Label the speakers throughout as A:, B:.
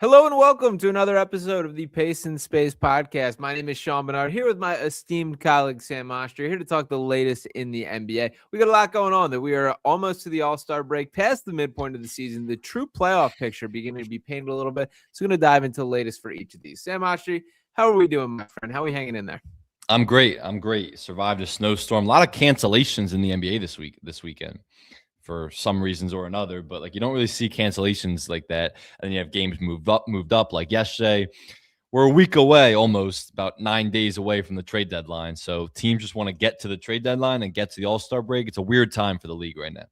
A: Hello and welcome to another episode of the Pace and Space podcast. My name is Sean Barnard, here with my esteemed colleague Sam Oshtry, here to talk the latest in the NBA. We got a lot going on. That we are almost to the All-Star break, past the midpoint of the season. The true playoff picture beginning to be painted a little bit. So we're going to dive into the latest for each of these. Sam Oshtry, how are we doing, my friend? How are we hanging in there?
B: I'm great. Survived a snowstorm. A lot of cancellations in the NBA this weekend for some reasons or another. But like you don't really see cancellations like that. And then you have games moved up like yesterday. We're a week away, almost about 9 days away from the trade deadline. So teams just want to get to the trade deadline and get to the All-Star break. It's a weird time for the league right now.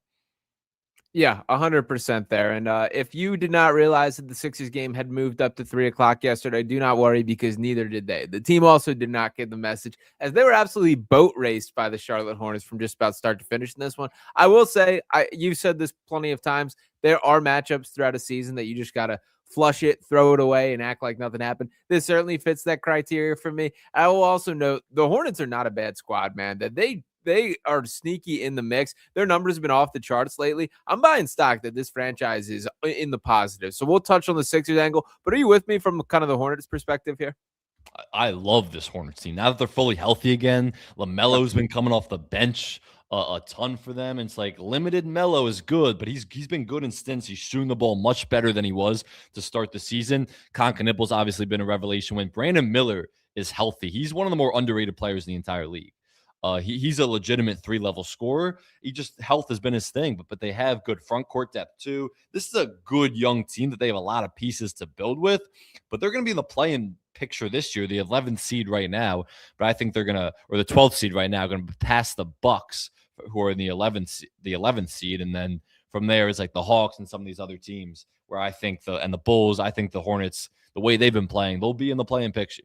A: Yeah, 100% there. And if you did not realize that the Sixers game had moved up to 3 o'clock yesterday, do not worry because neither did they. The team also did not get the message as they were absolutely boat raced by the Charlotte Hornets from just about start to finish in this one. I will say, you've said this plenty of times, there are matchups throughout a season that you just got to flush it, throw it away, and act like nothing happened. This certainly fits that criteria for me. I will also note the Hornets are not a bad squad, man. That they are sneaky in the mix. Their numbers have been off the charts lately. I'm buying stock that this franchise is in the positive. So we'll touch on the Sixers angle, but are you with me from kind of the Hornets perspective here?
B: I love this Hornets team. Now that they're fully healthy again, LaMelo's been coming off the bench a ton for them. And it's like limited Melo is good, but he's been good in stints. He's shooting the ball much better than he was to start the season. Nipple's obviously been a revelation. When Brandon Miller is healthy, he's one of the more underrated players in the entire league. He's a legitimate 3-level scorer. Health has been his thing, but they have good front court depth too. This is a good young team that they have a lot of pieces to build with, but they're going to be in the play-in picture this year, the 11th seed right now. But I think they're or the 12th seed right now, going to pass the Bucks, who are in the 11th seed, and then from there is like the Hawks and some of these other teams. Where I think the Bulls, I think the Hornets, the way they've been playing, they'll be in the play-in picture.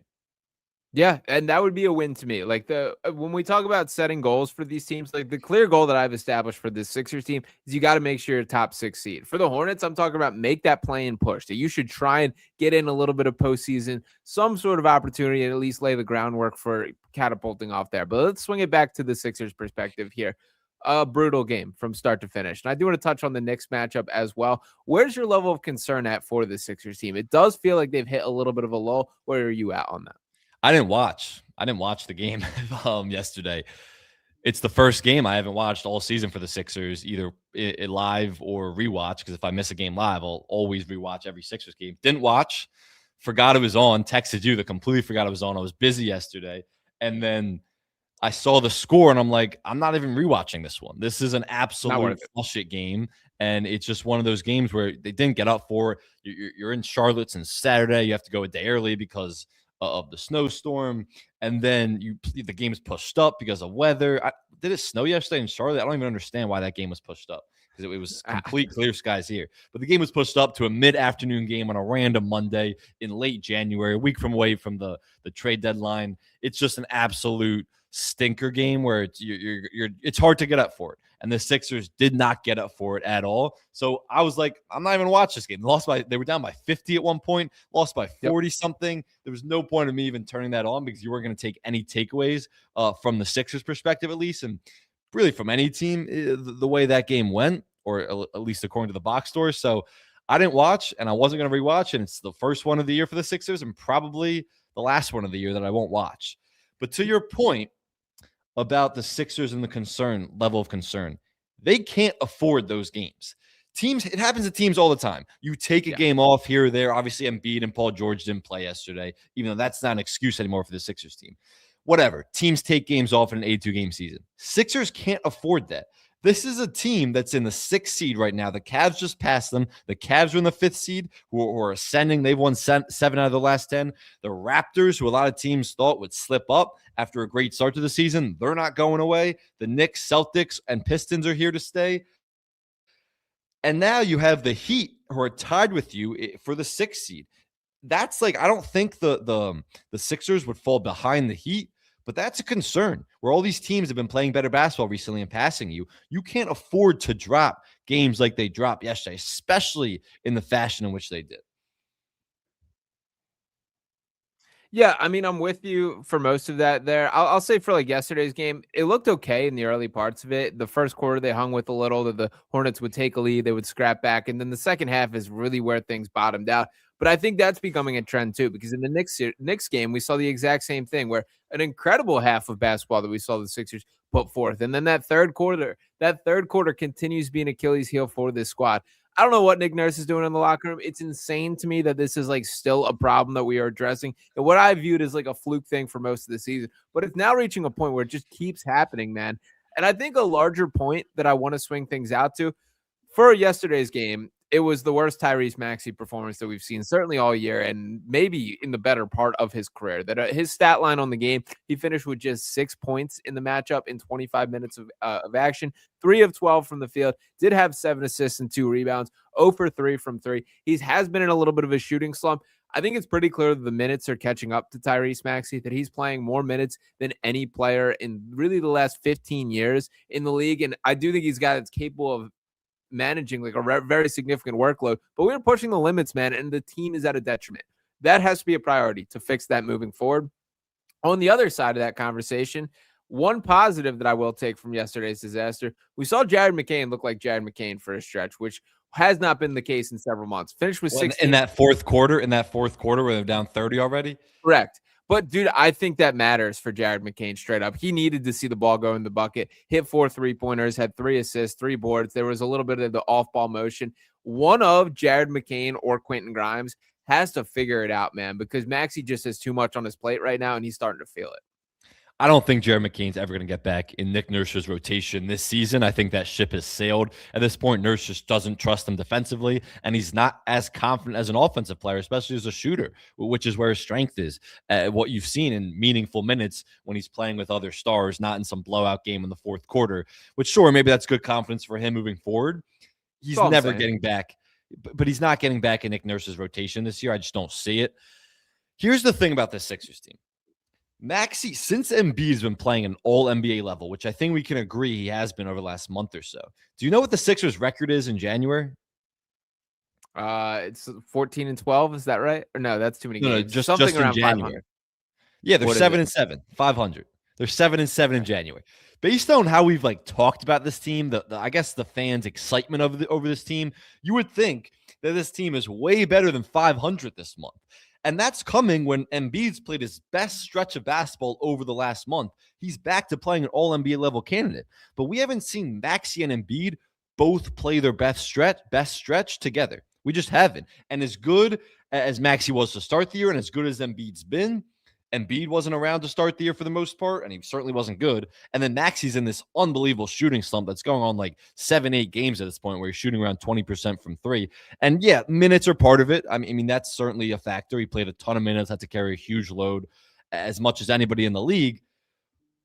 A: Yeah, and that would be a win to me. Like when we talk about setting goals for these teams, like the clear goal that I've established for this Sixers team is you got to make sure you're top 6 seed. For the Hornets, I'm talking about make that play and push. That you should try and get in a little bit of postseason, some sort of opportunity, and at least lay the groundwork for catapulting off there. But let's swing it back to the Sixers perspective here. A brutal game from start to finish. And I do want to touch on the Knicks matchup as well. Where's your level of concern at for the Sixers team? It does feel like they've hit a little bit of a lull. Where are you at on that?
B: I didn't watch the game yesterday. It's the first game I haven't watched all season for the Sixers, either live or rewatch. Because if I miss a game live, I'll always rewatch every Sixers game. Didn't watch, forgot it was on. Texted you that completely forgot it was on. I was busy yesterday, and then I saw the score, and I'm like, I'm not even rewatching this one. This is an absolute bullshit game, and it's just one of those games where they didn't get up for. You're in Charlotte since Saturday. You have to go a day early because of the snowstorm, and then the game is pushed up because of weather. Did it snow yesterday in Charlotte? I don't even understand why that game was pushed up because it was complete clear skies here. But the game was pushed up to a mid-afternoon game on a random Monday in late January, a week away from the trade deadline. It's just an absolute stinker game where it's hard to get up for it. And the Sixers did not get up for it at all. So I was like, I'm not even going to watch this game. They were down by 50 at one point, lost by 40 something. There was no point of me even turning that on because you weren't going to take any takeaways from the Sixers perspective, at least. And really from any team, the way that game went, or at least according to the box score. So I didn't watch, and I wasn't going to rewatch. And it's the first one of the year for the Sixers and probably the last one of the year that I won't watch. But to your point about the Sixers and the level of concern, they can't afford those games. It happens to teams all the time. You take a game off here or there. Obviously, Embiid and Paul George didn't play yesterday, even though that's not an excuse anymore for the Sixers team. Whatever. Teams take games off in an 82-game season. Sixers can't afford that. This is a team that's in the 6th seed right now. The Cavs just passed them. The Cavs are in the 5th seed, who are ascending. They've won 7 out of the last 10. The Raptors, who a lot of teams thought would slip up after a great start to the season, they're not going away. The Knicks, Celtics, and Pistons are here to stay. And now you have the Heat, who are tied with you for the 6th seed. That's like, I don't think the Sixers would fall behind the Heat. But that's a concern where all these teams have been playing better basketball recently and passing you. You can't afford to drop games like they dropped yesterday, especially in the fashion in which they did.
A: Yeah, I mean, I'm with you for most of that there. I'll say for like yesterday's game, it looked okay in the early parts of it. The first quarter, they hung with a little, that the Hornets would take a lead, they would scrap back. And then the second half is really where things bottomed out. But I think that's becoming a trend too, because in the Knicks game, we saw the exact same thing where an incredible half of basketball that we saw the Sixers put forth. And then that third quarter continues being Achilles heel for this squad. I don't know what Nick Nurse is doing in the locker room. It's insane to me that this is like still a problem that we are addressing. And what I viewed as like a fluke thing for most of the season, but it's now reaching a point where it just keeps happening, man. And I think a larger point that I want to swing things out to for yesterday's game, it was the worst Tyrese Maxey performance that we've seen certainly all year, and maybe in the better part of his career. That his stat line on the game, he finished with just 6 points in the matchup in 25 minutes of action, 3 of 12 from the field, did have 7 assists and 2 rebounds, 0 for 3 from 3. He has been in a little bit of a shooting slump. I think it's pretty clear that the minutes are catching up to Tyrese Maxey, that he's playing more minutes than any player in really the last 15 years in the league. And I do think he's got it's capable of managing like a very significant workload, but we're pushing the limits, man, and the team is at a detriment. That has to be a priority to fix that moving forward. On the other side of that conversation, one positive that I will take from yesterday's disaster, we saw Jared McCain look like Jared McCain for a stretch, which has not been the case in several months. Finished with
B: Well,
A: 16.
B: in that fourth quarter where they're down 30 already.
A: Correct. But, dude, I think that matters for Jared McCain straight up. He needed to see the ball go in the bucket, hit 4 3-pointers, had 3 assists, 3 boards. There was a little bit of the off-ball motion. One of Jared McCain or Quentin Grimes has to figure it out, man, because Maxey just has too much on his plate right now, and he's starting to feel it.
B: I don't think Jared McCain's ever going to get back in Nick Nurse's rotation this season. I think that ship has sailed. At this point, Nurse just doesn't trust him defensively, and he's not as confident as an offensive player, especially as a shooter, which is where his strength is. What you've seen in meaningful minutes when he's playing with other stars, not in some blowout game in the fourth quarter, which, sure, maybe that's good confidence for him moving forward. He's never getting back, but he's not getting back in Nick Nurse's rotation this year. I just don't see it. Here's the thing about this Sixers team. Maxey, since Embiid's been playing an all NBA level, which I think we can agree he has been over the last month or so. Do you know what the Sixers record is in January?
A: It's 14-12. Is that right? Or no, that's too many games.
B: No, just around January. 500. Yeah, they're 7-7, 500. They're 7-7 in January. Based on how we've like talked about this team, I guess the fans' excitement over this team, you would think that this team is way better than 500 this month. And that's coming when Embiid's played his best stretch of basketball over the last month. He's back to playing an all-NBA level candidate. But we haven't seen Maxey and Embiid both play their best stretch together. We just haven't. And as good as Maxey was to start the year and as good as Embiid's been, Embiid wasn't around to start the year for the most part, and he certainly wasn't good. And then Maxey's in this unbelievable shooting slump that's going on like 7-8 games at this point where he's shooting around 20% from 3. And yeah, minutes are part of it. I mean, that's certainly a factor. He played a ton of minutes, had to carry a huge load, as much as anybody in the league.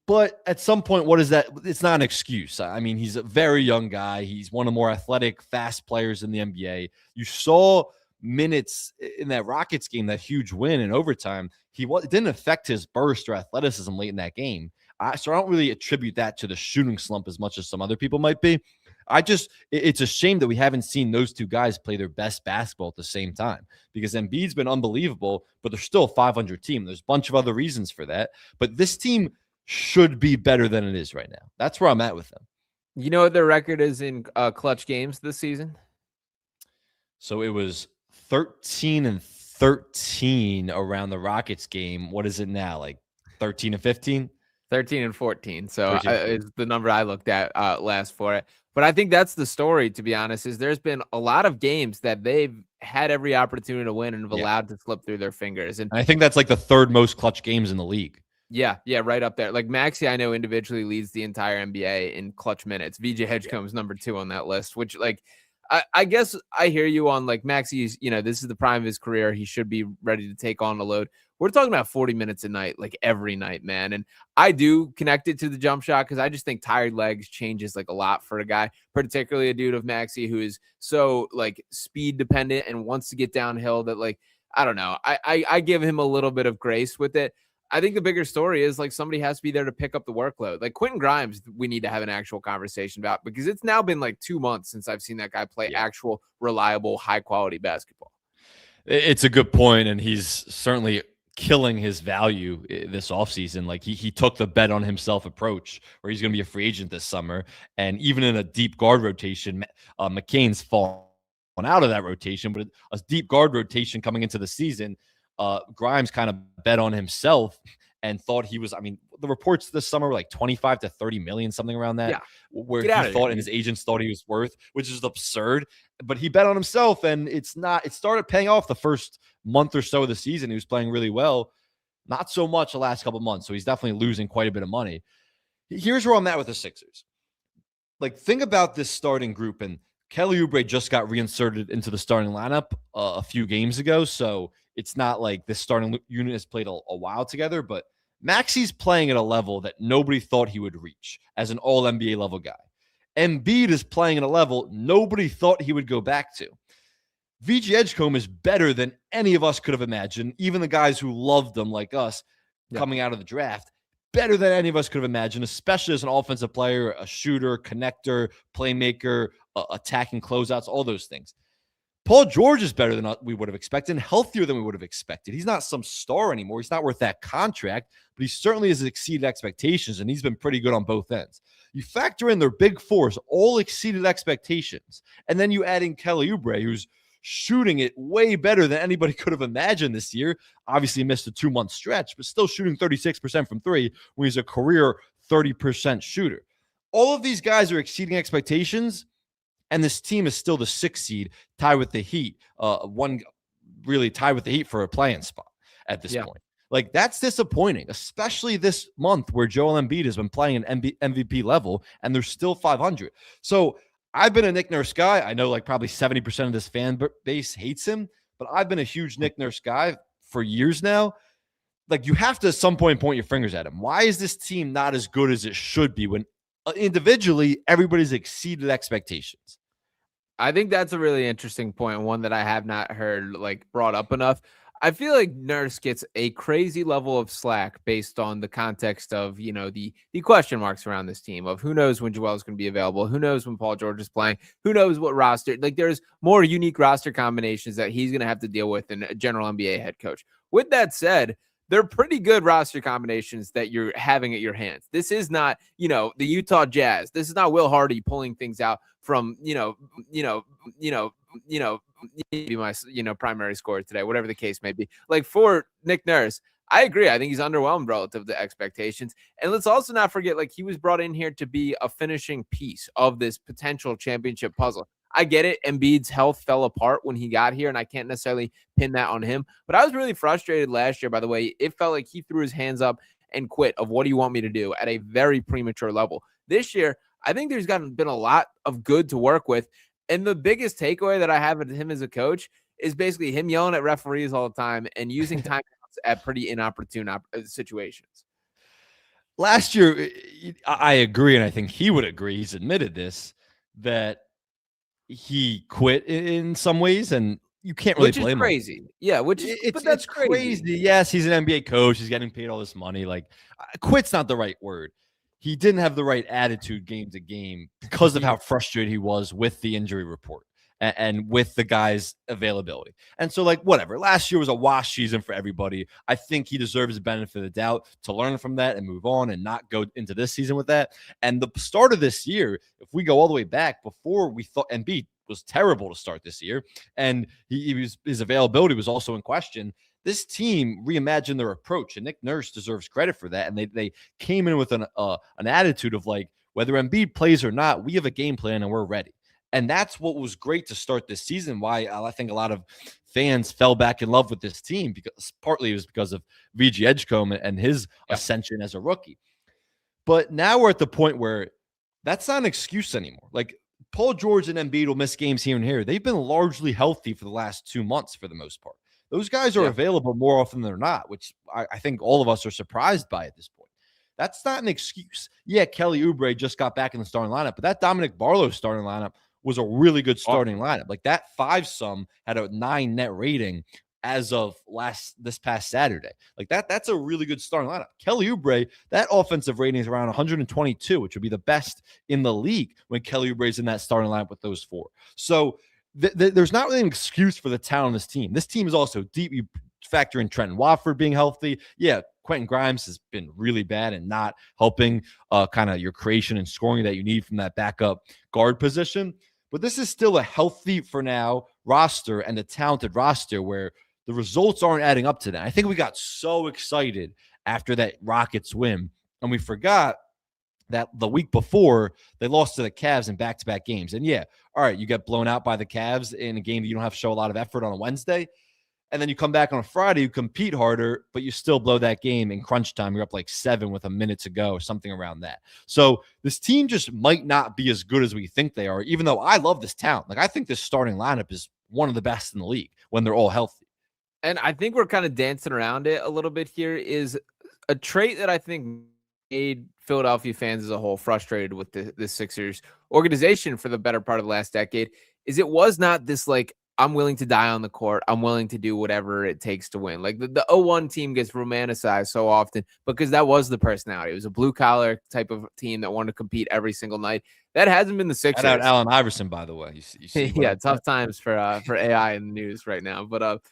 B: But at some point, what is that? It's not an excuse. I mean, he's a very young guy. He's one of the more athletic, fast players in the NBA. You saw minutes in that Rockets game, that huge win in overtime. It didn't affect his burst or athleticism late in that game. So I don't really attribute that to the shooting slump as much as some other people might be. It's a shame that we haven't seen those two guys play their best basketball at the same time, because Embiid's been unbelievable, but they're still a 500 team. There's a bunch of other reasons for that, but this team should be better than it is right now. That's where I'm at with them.
A: You know what their record is in clutch games this season?
B: So it was 13-13 around the Rockets game. What is it now? Like 13-15?
A: 13-14. So is the number I looked at last for it. But I think that's the story, to be honest, is there's been a lot of games that they've had every opportunity to win and have allowed to slip through their fingers. And
B: I think that's like the third most clutch games in the league.
A: Yeah, right up there. Like Maxey, I know individually leads the entire NBA in clutch minutes. VJ Hedgecomb's number 2 on that list, which like I guess I hear you on like Maxey's, this is the prime of his career. He should be ready to take on the load. We're talking about 40 minutes a night, like every night, man. And I do connect it to the jump shot because I just think tired legs changes like a lot for a guy, particularly a dude of Maxey who is so like speed dependent and wants to get downhill that like, I don't know. I give him a little bit of grace with it. I think the bigger story is like somebody has to be there to pick up the workload. Like Quentin Grimes, we need to have an actual conversation about, because it's now been like 2 months since I've seen that guy play actual, reliable, high quality basketball.
B: It's a good point, and he's certainly killing his value this offseason. Like he took the bet on himself approach where he's going to be a free agent this summer. And even in a deep guard rotation, McCain's fallen out of that rotation, but a deep guard rotation coming into the season, Grimes kind of bet on himself and thought he was, I mean, the reports this summer were like 25 to 30 million, something around that,
A: Yeah.
B: where he thought and his agents thought he was worth, which is absurd. But he bet on himself, and it started paying off the first month or so of the season. He was playing really well. Not so much the last couple of months. So he's definitely losing quite a bit of money. Here's where I'm at with the Sixers. Like, think about this starting group, and Kelly Oubre just got reinserted into the starting lineup a few games ago. So it's not like this starting unit has played a while together, but Maxi's playing at a level that nobody thought he would reach as an all-NBA level guy. Embiid is playing at a level nobody thought he would go back to. VG Edgecombe is better than any of us could have imagined, even the guys who loved him like us coming out of the draft. Better than any of us could have imagined, especially as an offensive player, a shooter, connector, playmaker, attacking closeouts, all those things. Paul George is better than we would have expected and healthier than we would have expected. He's not some star anymore. He's not worth that contract, but he certainly has exceeded expectations, and he's been pretty good on both ends. You factor in their big fours, all exceeded expectations, and then you add in Kelly Oubre, who's shooting it way better than anybody could have imagined this year. Obviously missed a 2-month stretch, but still shooting 36% from three when he's a career 30% shooter. All of these guys are exceeding expectations, and this team is still the 6th seed, tied with the Heat. One really tied with the Heat for a play-in spot at this point. Like, that's disappointing, especially this month where Joel Embiid has been playing an MVP level, and they're still 500. So I've been a Nick Nurse guy. I know like probably 70% of this fan base hates him, but I've been a huge Nick Nurse guy for years now. Like, you have to at some point your fingers at him. Why is this team not as good as it should be when individually everybody's exceeded expectations?
A: I think that's a really interesting point, one that I have not heard like brought up enough. I feel like Nurse gets a crazy level of slack based on the context of, you know, the question marks around this team of who knows when Joel is going to be available, who knows when Paul George is playing, who knows what roster. Like, there's more unique roster combinations that he's going to have to deal with than a general NBA head coach. With that said, they're pretty good roster combinations that you're having at your hands. This is not, you know, the Utah Jazz. This is not Will Hardy pulling things out from, be my, primary scorer today, whatever the case may be. Like, for Nick Nurse, I agree. I think he's underwhelmed relative to expectations. And let's also not forget, like, he was brought in here to be a finishing piece of this potential championship puzzle. I get it. Embiid's health fell apart when he got here, and I can't necessarily pin that on him. But I was really frustrated last year, by the way. It felt like he threw his hands up and quit of what do you want me to do at a very premature level. This year, I think there's been a lot of good to work with. And the biggest takeaway that I have of him as a coach is basically him yelling at referees all the time and using timeouts at pretty inopportune situations.
B: Last year, I agree, and I think he would agree, he's admitted this, that he quit in some ways, and you can't really blame him.
A: Crazy. Yeah, but that's crazy.
B: Yes, he's an NBA coach. He's getting paid all this money. Like, quit's not the right word. He didn't have the right attitude game to game because of how frustrated he was with the injury report and with the guy's availability. And so, like, whatever. Last year was a wash season for everybody. I think he deserves the benefit of the doubt to learn from that and move on and not go into this season with that. And the start of this year, if we go all the way back before we thought Embiid was terrible to start this year, and his availability was also in question, this team reimagined their approach, and Nick Nurse deserves credit for that. And they came in with an attitude of, like, whether Embiid plays or not, we have a game plan and we're ready. And that's what was great to start this season. Why I think a lot of fans fell back in love with this team, because partly it was because of VG Edgecombe and his ascension as a rookie. But now we're at the point where that's not an excuse anymore. Like, Paul George and Embiid will miss games here and here. They've been largely healthy for the last 2 months for the most part. Those guys are available more often than not, which I think all of us are surprised by at this point. That's not an excuse. Yeah, Kelly Oubre just got back in the starting lineup, but that Dominic Barlow starting lineup was a really good starting lineup. Like, that 5-sum had a 9 net rating as of this past Saturday. Like, that's a really good starting lineup. Kelly Oubre, that offensive rating is around 122, which would be the best in the league when Kelly Oubre is in that starting lineup with those 4. So there's not really an excuse for the talent on this team. This team is also deep. You factor in Trenton Watford being healthy. Yeah, Quentin Grimes has been really bad and not helping kind of your creation and scoring that you need from that backup guard position. But this is still a healthy, for now, roster and a talented roster where the results aren't adding up to that. I think we got so excited after that Rockets win, and we forgot that the week before they lost to the Cavs in back-to-back games. And yeah, all right, you get blown out by the Cavs in a game that you don't have to show a lot of effort on a Wednesday. And then you come back on a Friday, you compete harder, but you still blow that game in crunch time. You're up like 7 with a minute to go, something around that. So this team just might not be as good as we think they are, even though I love this talent. Like, I think this starting lineup is one of the best in the league when they're all healthy.
A: And I think we're kind of dancing around it a little bit here, is a trait that I think made Philadelphia fans as a whole frustrated with the Sixers organization for the better part of the last decade, is it was not this like, I'm willing to die on the court, I'm willing to do whatever it takes to win. Like the 0-1 team gets romanticized so often because that was the personality. It was a blue collar type of team that wanted to compete every single night. That hasn't been the Sixers.
B: Shout out Allen Iverson, by the way. You see
A: yeah, tough times for AI in the news right now. But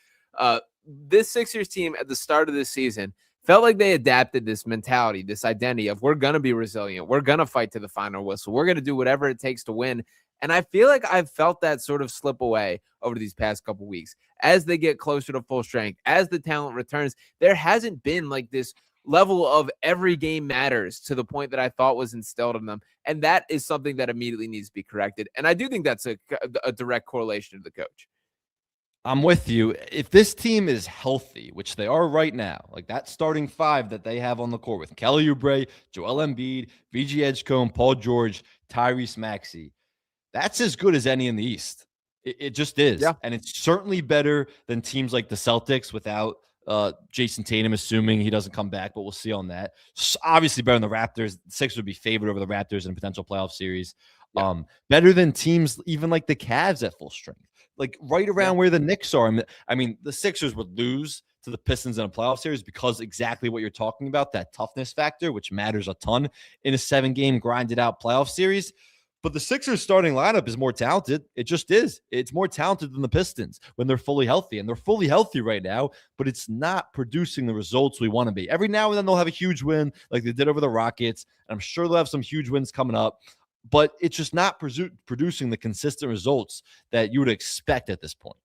A: this Sixers team at the start of this season felt like they adapted this mentality, this identity of, we're going to be resilient. We're going to fight to the final whistle. We're going to do whatever it takes to win. And I feel like I've felt that sort of slip away over these past couple weeks as they get closer to full strength, as the talent returns. There hasn't been like this level of every game matters to the point that I thought was instilled in them. And that is something that immediately needs to be corrected. And I do think that's a direct correlation to the coach.
B: I'm with you. If this team is healthy, which they are right now, like that starting 5 that they have on the court with Kelly Oubre, Joel Embiid, VG Edgecombe, Paul George, Tyrese Maxey, that's as good as any in the East. It just is.
A: Yeah.
B: And it's certainly better than teams like the Celtics without Jason Tatum, assuming he doesn't come back, but we'll see on that. Obviously better than the Raptors. The Sixers would be favored over the Raptors in a potential playoff series. Yeah. Better than teams even like the Cavs at full strength. Like right around where the Knicks are. I mean, the Sixers would lose to the Pistons in a playoff series because exactly what you're talking about, that toughness factor, which matters a ton in a 7-game grinded out playoff series. But the Sixers starting lineup is more talented. It just is. It's more talented than the Pistons when they're fully healthy. And they're fully healthy right now, but it's not producing the results we want to be. Every now and then they'll have a huge win like they did over the Rockets. And I'm sure they'll have some huge wins coming up. But it's just not producing the consistent results that you would expect at this point.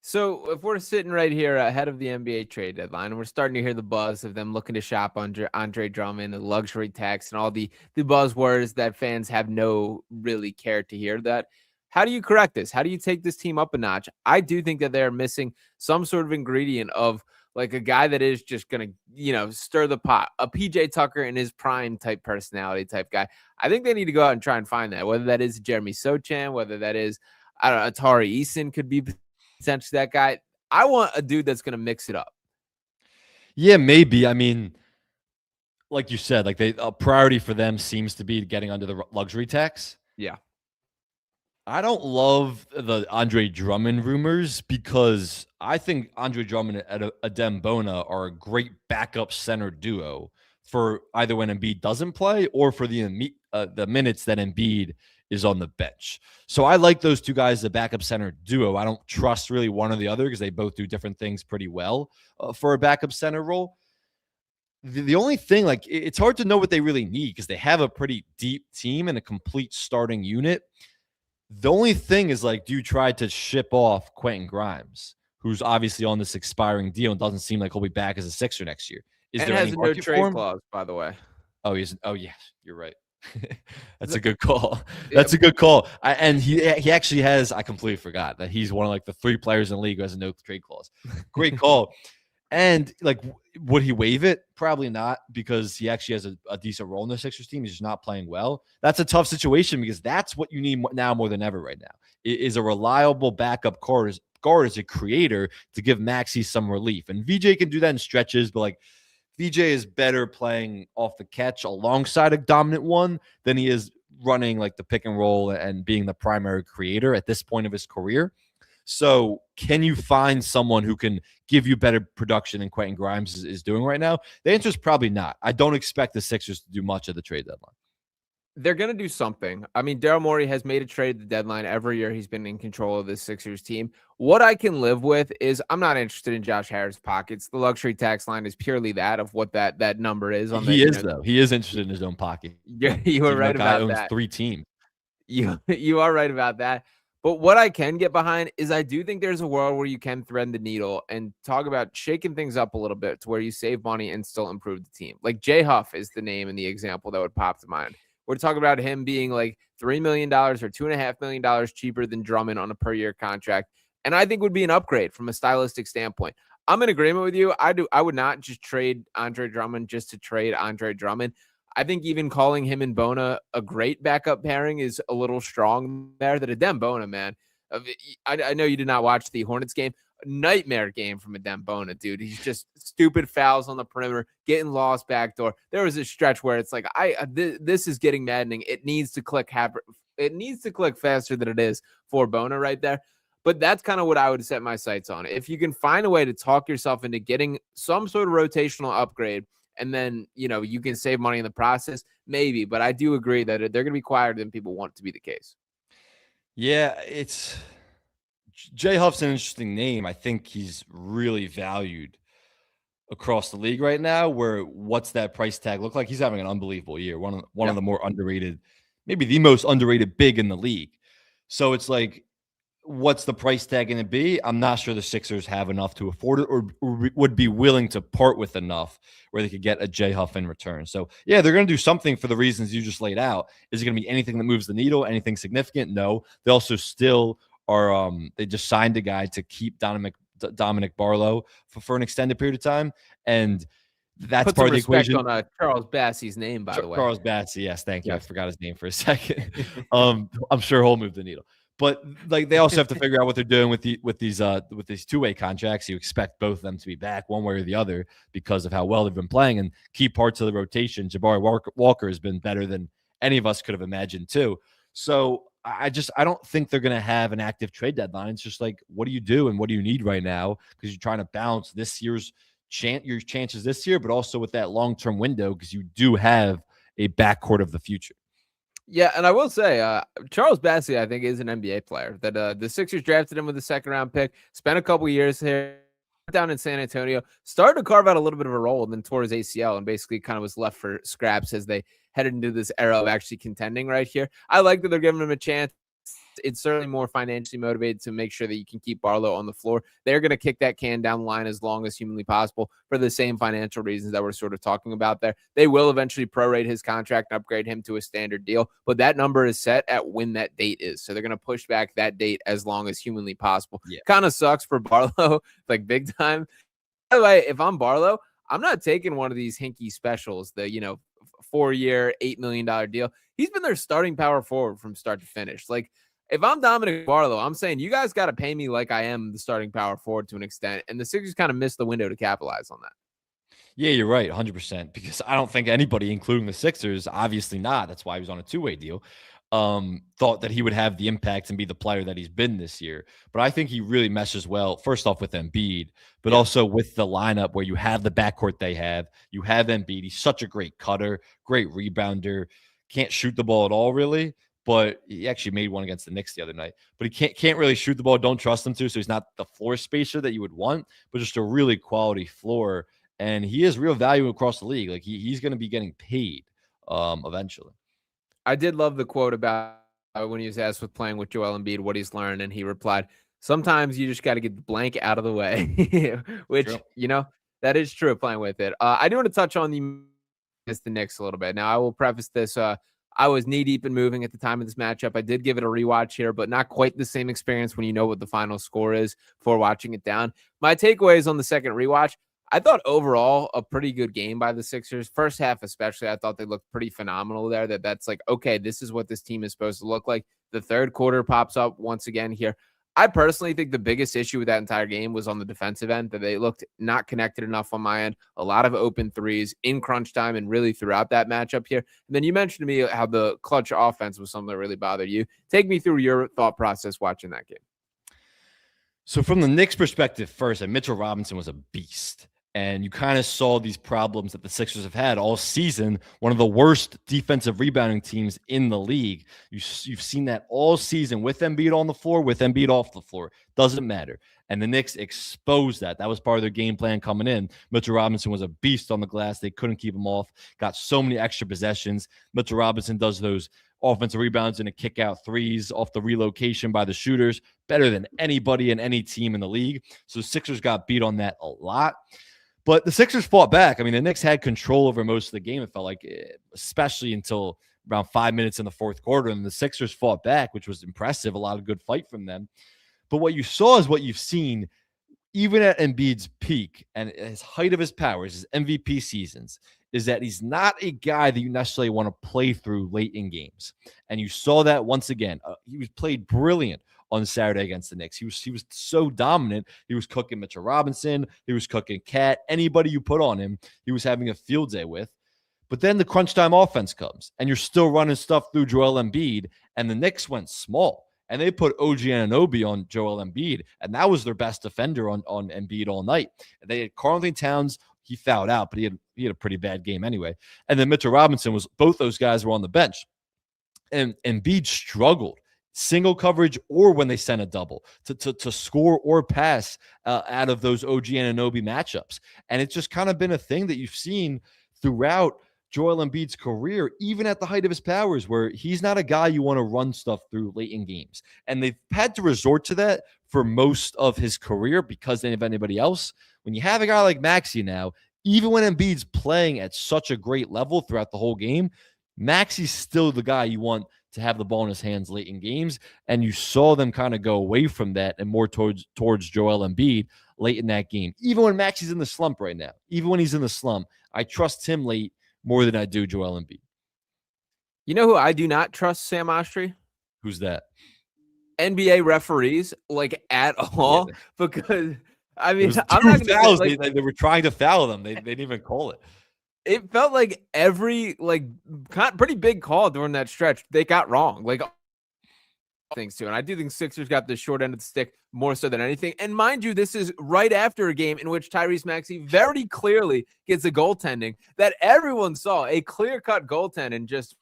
A: So if we're sitting right here ahead of the NBA trade deadline, and we're starting to hear the buzz of them looking to shop Andre Drummond, the luxury tax, and all the buzzwords that fans have no really care to hear, that how do you correct this? How do you take this team up a notch? I do think that they're missing some sort of ingredient of like a guy that is just going to, stir the pot, a PJ Tucker in his prime type personality type guy. I think they need to go out and try and find that, whether that is Jeremy Sochan, whether that is, I don't know, Atari Eason could be potentially that guy. I want a dude that's going to mix it up.
B: Yeah, maybe. I mean, like you said, like a priority for them seems to be getting under the luxury tax.
A: Yeah.
B: I don't love the Andre Drummond rumors because I think Andre Drummond and Adem Bona are a great backup center duo for either when Embiid doesn't play or for the minutes that Embiid is on the bench. So I like those two guys, the backup center duo. I don't trust really one or the other because they both do different things pretty well for a backup center role. The only thing, like, it's hard to know what they really need because they have a pretty deep team and a complete starting unit. The only thing is, like, do you try to ship off Quentin Grimes, who's obviously on this expiring deal and doesn't seem like he'll be back as a Sixer next year?
A: Is there any no trade clause, by the way?
B: Oh, yeah, you're right. That's a good call. That's a good call. And he actually has, I completely forgot that he's one of like the 3 players in the league who has a no trade clause. Great call. And like, would he waive it? Probably not, because he actually has a decent role in the Sixers team. He's just not playing well. That's a tough situation because that's what you need now more than ever right now. It is a reliable backup guard as a creator to give Maxey some relief. And VJ can do that in stretches, but like VJ is better playing off the catch alongside a dominant one than he is running like the pick and roll and being the primary creator at this point of his career. So can you find someone who can give you better production than Quentin Grimes is doing right now? The answer is probably not. I don't expect the Sixers to do much at the trade deadline.
A: They're going to do something. I mean, Daryl Morey has made a trade at the deadline every year he's been in control of this Sixers team. What I can live with is I'm not interested in Josh Harris' pockets. The luxury tax line is purely that of what that number is on the,
B: He is, though. He is interested in his own pocket.
A: you were
B: Even though
A: right
B: guy
A: about
B: owns
A: that.
B: 3 teams.
A: You are right about that. But what I can get behind is I do think there's a world where you can thread the needle and talk about shaking things up a little bit to where you save money and still improve the team. Like Jay Huff is the name and the example that would pop to mind. We're talking about him being like $3 million or $2.5 million cheaper than Drummond on a per year contract. And I think would be an upgrade from a stylistic standpoint. I'm in agreement with you. I would not just trade Andre Drummond just to trade Andre Drummond. I think even calling him and Bona a great backup pairing is a little strong there. That Adem Bona, man. I know you did not watch the Hornets game. Nightmare game from Adem Bona, dude. He's just stupid fouls on the perimeter, getting lost backdoor. There was a stretch where it's like, this is getting maddening. It needs to click. It needs to click faster than it is for Bona right there. But that's kind of what I would set my sights on. If you can find a way to talk yourself into getting some sort of rotational upgrade, and then, you can save money in the process, maybe. But I do agree that they're going to be quieter than people want it to be the case.
B: Yeah, Jay Huff's an interesting name. I think he's really valued across the league right now. What's that price tag look like? He's having an unbelievable year. One of the more underrated, maybe the most underrated big in the league. So it's like, what's the price tag going to be? I'm not sure the Sixers have enough to afford it or would be willing to part with enough where they could get a Jay Huff in return. So, yeah, they're going to do something for the reasons you just laid out. Is it going to be anything that moves the needle, anything significant? No. They also still are they just signed a guy to keep Dominic Barlow for an extended period of time, and that's
A: Put
B: part
A: some
B: of the
A: respect
B: equation.
A: on Charles Bassey's name, by the way.
B: Charles Bassey, yes, thank you.
A: Yes.
B: I forgot his name for a second. I'm sure he'll move the needle. But like they also have to figure out what they're doing with these two-way contracts. You expect both of them to be back one way or the other because of how well they've been playing, and key parts of the rotation. Jabari Walker has been better than any of us could have imagined too. So I don't think they're going to have an active trade deadline. It's just like, what do you do and what do you need right now? Because you're trying to balance this year's your chances this year, but also with that long-term window because you do have a backcourt of the future.
A: Yeah, and I will say, Charles Bassey, I think, is an NBA player. That the Sixers drafted him with a second-round pick, spent a couple years here down in San Antonio, started to carve out a little bit of a role, and then tore his ACL and basically kind of was left for scraps as they headed into this era of actually contending right here. I like that they're giving him a chance. It's certainly more financially motivated to make sure that you can keep Barlow on the floor. They're going to kick that can down the line as long as humanly possible for the same financial reasons that we're sort of talking about there. They will eventually prorate his contract and upgrade him to a standard deal, but that number is set at when that date is. So they're going to push back that date as long as humanly possible. Yeah. Kind of sucks for Barlow, like big time. By the way, if I'm Barlow, I'm not taking one of these hinky specials, the 4-year, $8 million deal. He's been their starting power forward from start to finish. Like, if I'm Dominic Barlow, I'm saying you guys got to pay me like I am the starting power forward to an extent. And the Sixers kind of missed the window to capitalize on that.
B: Yeah, you're right, 100%. Because I don't think anybody, including the Sixers, obviously not. That's why he was on a two-way deal. Thought that he would have the impact and be the player that he's been this year. But I think he really meshes well, first off, with Embiid, but also with the lineup where you have the backcourt they have. You have Embiid. He's such a great cutter, great rebounder. Can't shoot the ball at all, really. But he actually made one against the Knicks the other night. But he can't really shoot the ball. Don't trust him to. So he's not the floor spacer that you would want, but just a really quality floor. And he has real value across the league. Like he's going to be getting paid eventually.
A: I did love the quote about when he was asked with playing with Joel Embiid what he's learned, and he replied, "Sometimes you just got to get the blank out of the way," which that is true. Playing with it, I do want to touch on the Knicks a little bit. Now, I will preface this. I was knee deep in moving at the time of this matchup. I did give it a rewatch here, but not quite the same experience when you know what the final score is before watching it down. My takeaways on the second rewatch: I thought overall a pretty good game by the Sixers. First half especially, I thought they looked pretty phenomenal there. That's like, okay, this is what this team is supposed to look like. The third quarter pops up once again here. I personally think the biggest issue with that entire game was on the defensive end, that they looked not connected enough on my end. A lot of open threes in crunch time and really throughout that matchup here. And then you mentioned to me how the clutch offense was something that really bothered you. Take me through your thought process watching that game.
B: So from the Knicks perspective first, Mitchell Robinson was a beast. And you kind of saw these problems that the Sixers have had all season. One of the worst defensive rebounding teams in the league. You've seen that all season with Embiid on the floor, with Embiid off the floor. Doesn't matter. And the Knicks exposed that. That was part of their game plan coming in. Mitchell Robinson was a beast on the glass. They couldn't keep him off. Got so many extra possessions. Mitchell Robinson does those offensive rebounds and a kick out threes off the relocation by the shooters better than anybody in any team in the league. So the Sixers got beat on that a lot. But the Sixers fought back. I mean, the Knicks had control over most of the game, it felt like, especially until around 5 minutes in the fourth quarter. And the Sixers fought back, which was impressive. A lot of good fight from them. But what you saw is what you've seen even at Embiid's peak and his height of his powers, his MVP seasons, is that he's not a guy that you necessarily want to play through late in games. And you saw that once again. He was played brilliant on Saturday against the Knicks. He was so dominant. He was cooking Mitchell Robinson. He was cooking Cat. Anybody you put on him, he was having a field day with. But then the crunch time offense comes, and you're still running stuff through Joel Embiid, and the Knicks went small. And they put OG Anunoby on Joel Embiid, and that was their best defender on Embiid all night. They had Karl-Anthony Towns. He fouled out, but he had a pretty bad game anyway. And then Mitchell Robinson both those guys were on the bench. And Embiid struggled. Single coverage or when they sent a double to score or pass out of those OG Anunoby matchups. And it's just kind of been a thing that you've seen throughout Joel Embiid's career, even at the height of his powers, where he's not a guy you want to run stuff through late in games. And they've had to resort to that for most of his career because they didn't have anybody else. When you have a guy like Maxey now, even when Embiid's playing at such a great level throughout the whole game, Maxey's still the guy you want to have the ball in his hands late in games. And you saw them kind of go away from that and more towards Joel Embiid late in that game. Even when Maxey's in the slump right now, even when he's in the slump, I trust him late more than I do Joel Embiid.
A: You know who I do not trust, Sam Oshtry?
B: Who's that?
A: NBA referees, like, at all. Yeah. Because, I mean,
B: I'm not going to say, they were trying to foul them. They didn't even call it.
A: It felt like every, pretty big call during that stretch they got wrong. Things too. And I do think Sixers got the short end of the stick more so than anything. And mind you, this is right after a game in which Tyrese Maxey very clearly gets a goaltending that everyone saw, a clear-cut goaltending, just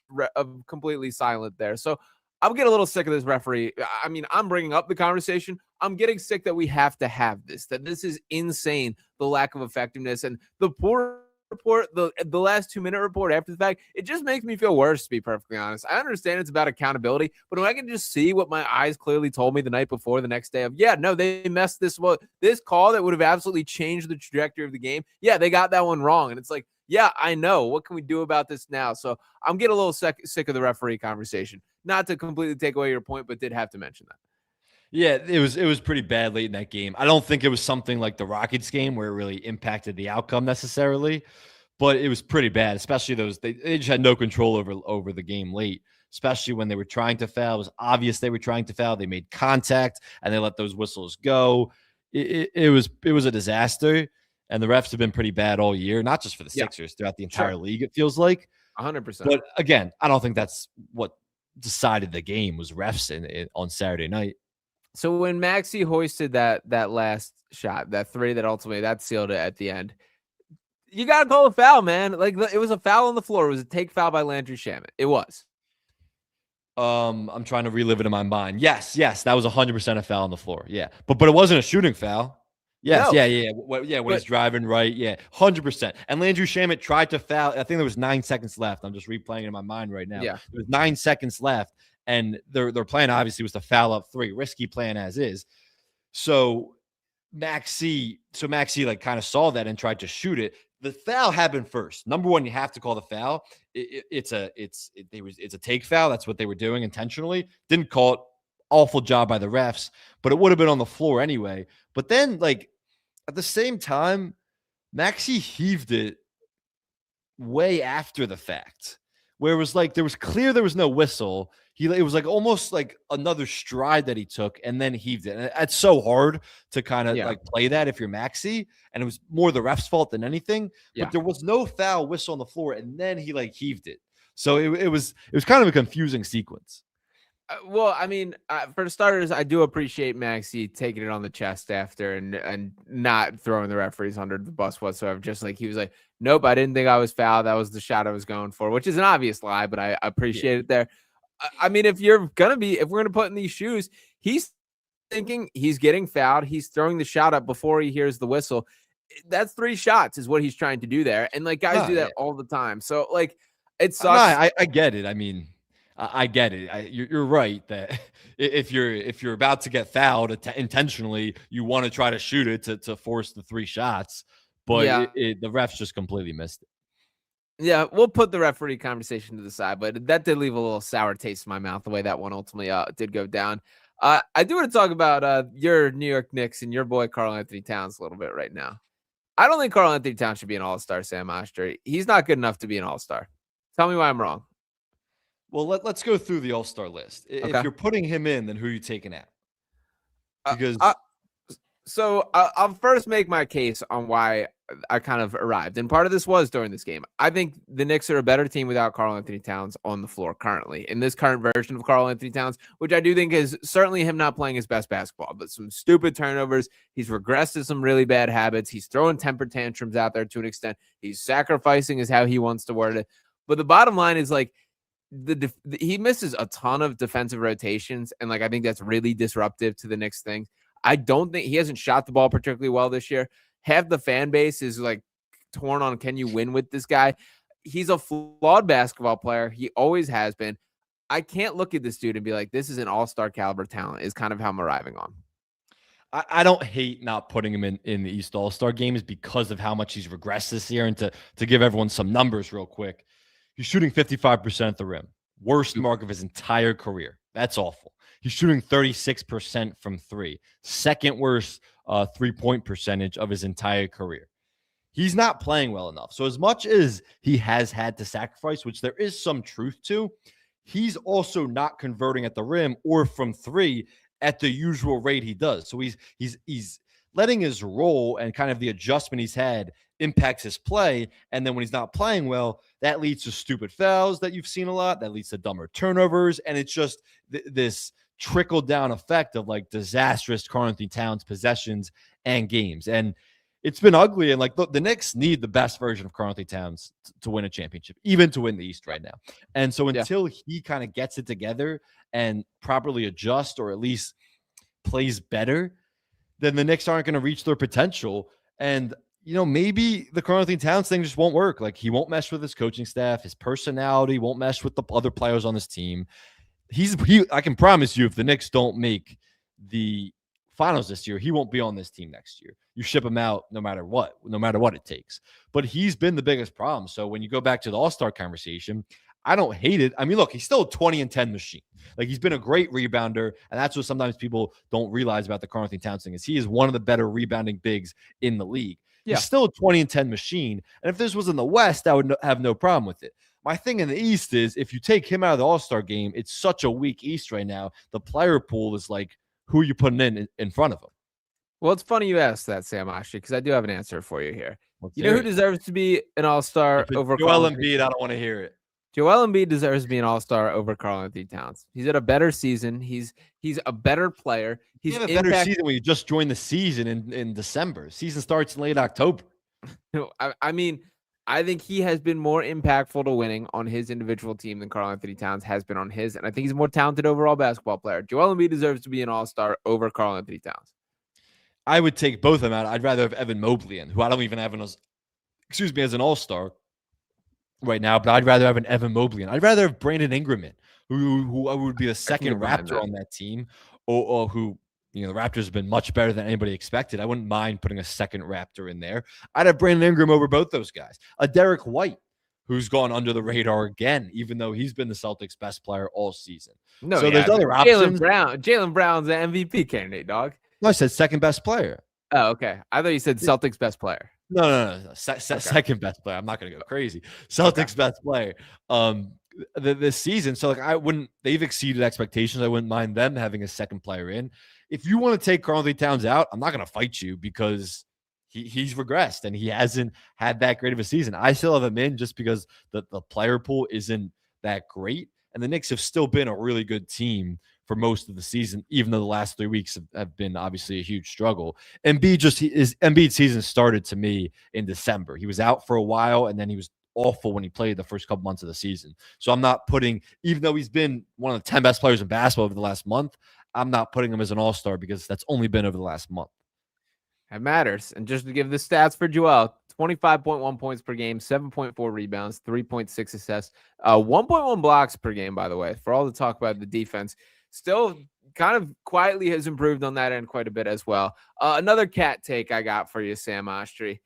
A: completely silent there. So I'm getting a little sick of this referee. I mean, I'm bringing up the conversation. I'm getting sick that we have to have this, that this is insane, the lack of effectiveness and the poor report, the last 2-minute report after the fact. It just makes me feel worse, to be perfectly honest. I understand it's about accountability, but when I can just see what my eyes clearly told me the night before, the next day, of, yeah, no, they messed this call that would have absolutely changed the trajectory of the game. Yeah, they got that one wrong. And it's like, yeah, I know. What can we do about this now? So I'm getting a little sick of the referee conversation. Not to completely take away your point, but did have to mention that.
B: Yeah, it was pretty bad late in that game. I don't think it was something like the Rockets game where it really impacted the outcome necessarily, but it was pretty bad, especially they just had no control over the game late, especially when they were trying to foul. It was obvious they were trying to foul. They made contact and they let those whistles go. It was a disaster, and the refs have been pretty bad all year, not just for the Sixers, throughout the entire league, it feels like.
A: 100%.
B: But again, I don't think that's what decided the game was refs on Saturday night.
A: So when Maxey hoisted that last shot, that three that ultimately that sealed it at the end, you got to call a foul, man. It was a foul on the floor. It was a take foul by Landry Shamet. It was.
B: I'm trying to relive it in my mind. Yes, that was 100% a foul on the floor. Yeah, but it wasn't a shooting foul. Yes, no. When he's driving right, 100%. And Landry Shamet tried to foul. I think there was 9 seconds left. I'm just replaying it in my mind right now. Yeah, there was 9 seconds left. And their plan obviously was to foul up three, risky plan as is. So Maxey kind of saw that and tried to shoot it. The foul happened first. Number one, you have to call the foul. It's a take foul. That's what they were doing intentionally. Didn't call it. Awful job by the refs, but it would have been on the floor anyway. But then, at the same time, Maxey heaved it way after the fact, where it was there was no whistle. It was almost like another stride that he took and then heaved it. And it's so hard to kind of play that if you're Maxey, and it was more the ref's fault than anything. Yeah. But there was no foul whistle on the floor, and then he heaved it. So it was kind of a confusing sequence.
A: Well, I mean, for starters, I do appreciate Maxey taking it on the chest after and not throwing the referees under the bus whatsoever. Just like he was like, "Nope, I didn't think I was fouled. That was the shot I was going for," which is an obvious lie, but I
B: Yeah.
A: appreciate it there. I mean, if we're gonna put in these shoes, he's thinking he's getting fouled. He's throwing the shot up before he hears the whistle. That's 3 shots, is what he's trying to do there, and like guys
B: No,
A: do
B: yeah.
A: that all the time. So like, it
B: No,
A: sucks.
B: I get it. I mean, I get it. You're right that if you're about to get fouled intentionally, you want to try to shoot it to force the 3 shots, but
A: Yeah.
B: the refs just completely missed it.
A: Yeah, we'll put the referee conversation to the side, but that did leave a little sour taste in my mouth the way that one ultimately did go down. I do want to talk about your New York Knicks and your boy Karl Anthony Towns a little bit right now. I don't think Karl Anthony Towns should be an All-Star, Sam Oshtry. He's not good enough to be an All-Star. Tell me why I'm wrong.
B: Well, let's go through the All-Star list. If
A: Okay.
B: you're putting him in, then who are you taking out?
A: Uh, uh,
B: Because
A: So I'll first make my case on why I kind of arrived. And part of this was during this game. I think the Knicks are a better team without Karl Anthony Towns on the floor currently. In this current version of Karl Anthony Towns, which I do think is certainly him not playing his best basketball, but some stupid turnovers. He's regressed to some really bad habits. He's throwing temper tantrums out there to an extent. He's sacrificing is how he wants to word it. But the bottom line is like, he misses a ton of defensive rotations. And like, I think that's really disruptive to the Knicks thing. I don't think he hasn't shot the ball particularly well this year. Half the fan base is like torn on, can you win with this guy? He's a flawed basketball player. He always has been. I can't look at this dude and be like, this is an all-star caliber talent, is kind of how I'm arriving on.
B: I don't hate not putting him in the East All-Star games because of how much he's regressed this year. And to give everyone some numbers real quick, he's shooting 55% at the rim. Worst mark of his entire career. That's awful. He's shooting 36% from 3. Second worst 3-point percentage of his entire career. He's not playing well enough. So as much as he has had to sacrifice, which there is some truth to, he's also not converting at the rim or from 3 at the usual rate he does. So he's letting his role and kind of the adjustment he's had impacts his play. And then when he's not playing well, that leads to stupid fouls that you've seen a lot. That leads to dumber turnovers. And it's just this trickle down effect of like disastrous Karl Anthony Towns possessions and games. And it's been ugly. And like the Knicks need the best version of Karl Anthony Towns to win a championship, even to win the East right now. And so until he kind of gets it together and properly adjusts or at least plays better, then the Knicks aren't going to reach their potential. And, you know, maybe the Karl Anthony Towns thing just won't work. Like he won't mesh with his coaching staff. His personality won't mesh with the other players on this team. I can promise you, if the Knicks don't make the finals this year, he won't be on this team next year. You ship him out no matter what it takes. But he's been the biggest problem. So when you go back to the All-Star conversation, I don't hate it. I mean, look, he's still a 20-10 machine. Like he's been a great rebounder, and that's what sometimes people don't realize about the Karl Anthony Towns thing is he is one of the better rebounding bigs in the league. Yeah. He's still a 20-10 machine, and if this was in the West, I would have no problem with it. My thing in the East is if you take him out of the All-Star game, it's such a weak East right now. The player pool is like, who are you putting in front of him?
A: Well, it's funny you asked that, Sam Oshtry, because I do have an answer for you here. You know who deserves to be an All-Star over
B: Joel Embiid? I don't want to hear it.
A: Joel Embiid deserves to be an All-Star over Karl Anthony Towns. He's had a better season. He's a better player. He's
B: had a better season when you just joined the season in December. Season starts in late October.
A: I mean, I think he has been more impactful to winning on his individual team than Karl Anthony Towns has been on his, and I think he's a more talented overall basketball player. Joel Embiid deserves to be an All-Star over Karl Anthony Towns.
B: I would take both of them out. I'd rather have Evan Mobley in, who I don't even have as an All-Star right now, but I'd rather have an Evan Mobley in. I'd rather have Brandon Ingram in, who would be the second Raptor on that team, or who, you know, the Raptors have been much better than anybody expected. I wouldn't mind putting a second Raptor in there. I'd have Brandon Ingram over both those guys. A Derek White, who's gone under the radar again, even though he's been the Celtics' best player all season. There's other options.
A: Jaylen Brown's an MVP candidate, dog.
B: No, I said second best player.
A: Oh, okay. I thought you said Celtics best player.
B: No. Second best player. I'm not going to go crazy. Celtics best player. This season. So like they've exceeded expectations. I wouldn't mind them having a second player in. If you want to take Karl Anthony Towns out, I'm not going to fight you because he's regressed and he hasn't had that great of a season. I still have him in just because the player pool isn't that great. And the Knicks have still been a really good team for most of the season, even though the last 3 weeks have been obviously a huge struggle. Embiid's season started to me in December. He was out for a while, and then he was awful when he played the first couple months of the season. So I'm not putting, even though he's been one of the 10 best players in basketball over the last month, I'm not putting him as an all-star because that's only been over the last month.
A: It matters. And just to give the stats for Joel, 25.1 points per game, 7.4 rebounds, 3.6 assists, 1.1 blocks per game, by the way, for all the talk about the defense. Still kind of quietly has improved on that end quite a bit as well. Another cat take I got for you, Sam Oshtry.